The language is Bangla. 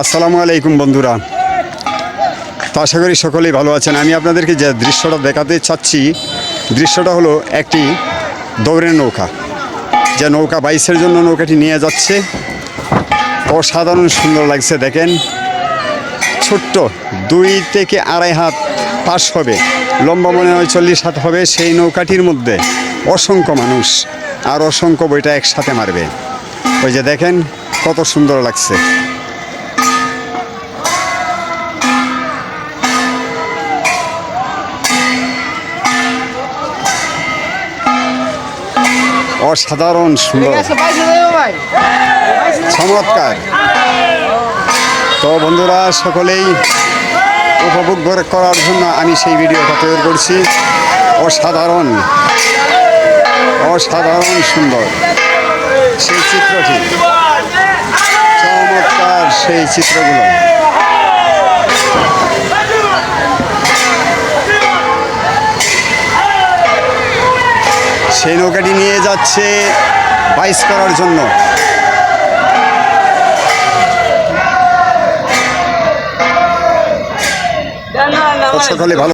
আসসালামু আলাইকুম বন্ধুরা, তো আশা করি সকলেই ভালো আছেন। আমি আপনাদেরকে যে দৃশ্যটা দেখাতে চাচ্ছি, দৃশ্যটা হলো একটি দৌড়ের নৌকা। যে নৌকা বাইসের জন্য নৌকাটি নিয়ে যাচ্ছে, অসাধারণ সুন্দর লাগছে। দেখেন, ছোট্ট 2 থেকে 2.5 হাত পাশ হবে, লম্বা মনে হয় 40 হাত হবে। সেই নৌকাটির মধ্যে অসংখ্য মানুষ আর অসংখ্য বইটা একসাথে মারবে। ওই যে দেখেন কত সুন্দর লাগছে। অসাধারণ সুন্দর, চমৎকার। তো বন্ধুরা, সকলেই উপভোগ করার জন্য আমি সেই ভিডিওটা তৈরি করছি। অসাধারণ অসাধারণ সুন্দর সেই চিত্রটি, চমৎকার সেই চিত্রগুলো। সেই নৌকাটি নিয়ে যাচ্ছে বাইস করার জন্য। সকলে ভালো।